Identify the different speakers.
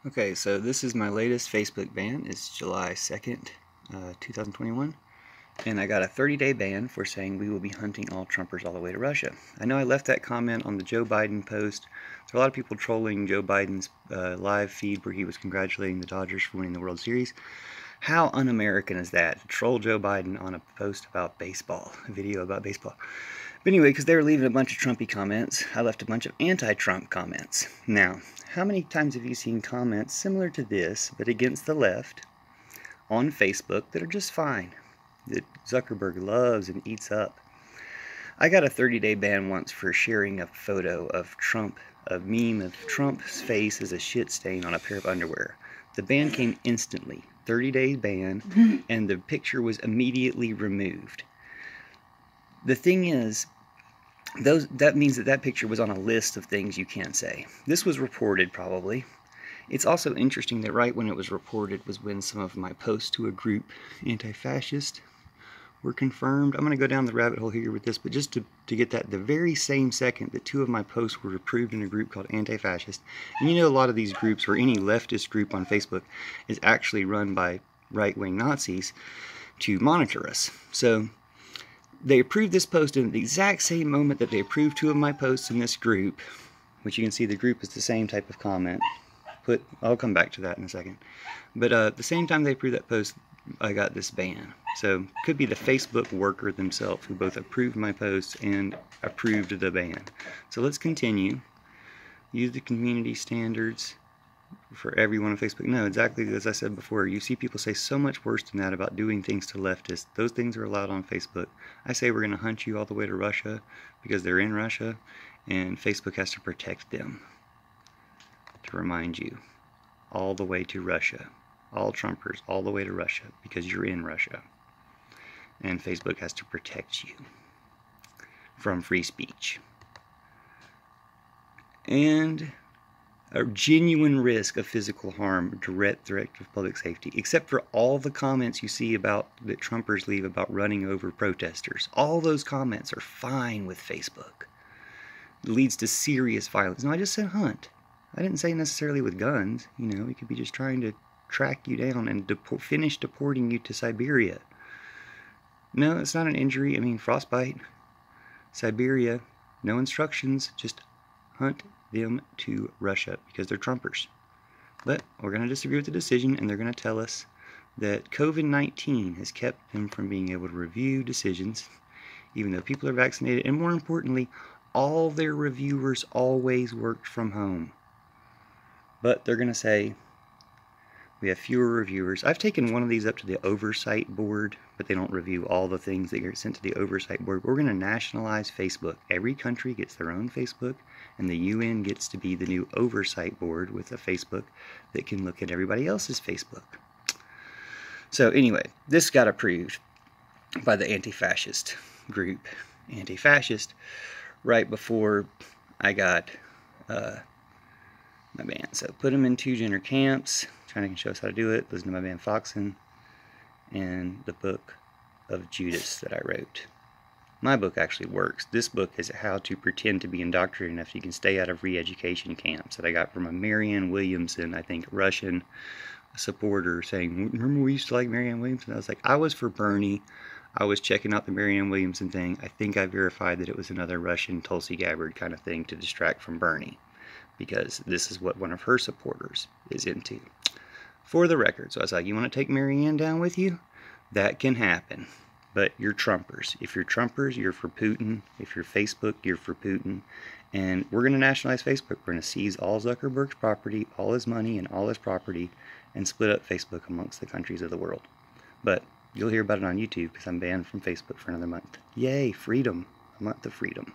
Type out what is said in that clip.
Speaker 1: Okay, so this is my latest Facebook ban. It's July 2nd, 2021. And I got a 30-day ban for saying we will be hunting all Trumpers all the way to Russia. I know I left that comment on the Joe Biden post. There are a lot of people trolling Joe Biden's live feed where he was congratulating the Dodgers for winning the World Series. How un-American is that? To troll Joe Biden on a post about baseball, a video about baseball. But anyway, because they were leaving a bunch of Trumpy comments, I left a bunch of anti-Trump comments. Now, how many times have you seen comments similar to this, but against the left, on Facebook that are just fine, that Zuckerberg loves and eats up? I got a 30-day ban once for sharing a photo of Trump, a meme of Trump's face as a shit stain on a pair of underwear. The ban came instantly, 30-day ban, and the picture was immediately removed. The thing is, that means that picture was on a list of things you can't say. This was reported, probably. It's also interesting that right when it was reported was when some of my posts to a group, anti-fascist, were confirmed. I'm going to go down the rabbit hole here with this, but just to get that, the very same second that 2 of my posts were approved in a group called Anti-Fascist, and you know a lot of these groups, or any leftist group on Facebook, is actually run by right-wing Nazis to monitor us. So they approved this post in the exact same moment that they approved 2 of my posts in this group, which you can see the group is the same type of comment. I'll come back to that in a second. But at the same time they approved that post, I got this ban. So could be the Facebook worker themselves who both approved my posts and approved the ban. So let's continue. Use the community standards for everyone on Facebook. No, exactly as I said before, you see people say so much worse than that about doing things to leftists. Those things are allowed on Facebook. I say we're going to hunt you all the way to Russia because they're in Russia, and Facebook has to protect them. To remind you, all the way to Russia. All Trumpers, all the way to Russia, because you're in Russia. And Facebook has to protect you from free speech. And a genuine risk of physical harm, direct threat to public safety, except for all the comments you see about that Trumpers leave about running over protesters. All those comments are fine with Facebook. It leads to serious violence. No, I just said hunt. I didn't say necessarily with guns. You know, we could be just trying to track you down and finish deporting you to Siberia. No, it's not an injury. I mean, frostbite. Siberia. No instructions. Just hunt them to Russia because they're Trumpers. But we're going to disagree with the decision, and they're going to tell us that COVID-19 has kept them from being able to review decisions, even though people are vaccinated. And more importantly, all their reviewers always worked from home. But they're going to say, we have fewer reviewers. I've taken one of these up to the oversight board, but they don't review all the things that get sent to the oversight board. We're going to nationalize Facebook. Every country gets their own Facebook, and the UN gets to be the new oversight board with a Facebook that can look at everybody else's Facebook. So anyway, this got approved by the anti-fascist group, anti-fascist, right before I got my ban. So put them in 2 gender camps. Trying to show us how to do it. Listen to my band Foxen and the book of Judas that I wrote. My book actually works. This book is how to pretend to be indoctrinated enough so you can stay out of re-education camps that I got from a Marianne Williamson, I think Russian supporter, saying, remember we used to like Marianne Williamson? I was like, I was for Bernie. I was checking out the Marianne Williamson thing. I think I verified that it was another Russian Tulsi Gabbard kind of thing to distract from Bernie, because this is what one of her supporters is into. For the record. So I was like, you want to take Marianne down with you? That can happen. But you're Trumpers. If you're Trumpers, you're for Putin. If you're Facebook, you're for Putin. And we're going to nationalize Facebook. We're going to seize all Zuckerberg's property, all his money, and all his property, and split up Facebook amongst the countries of the world. But you'll hear about it on YouTube because I'm banned from Facebook for another month. Yay, freedom. A month of freedom.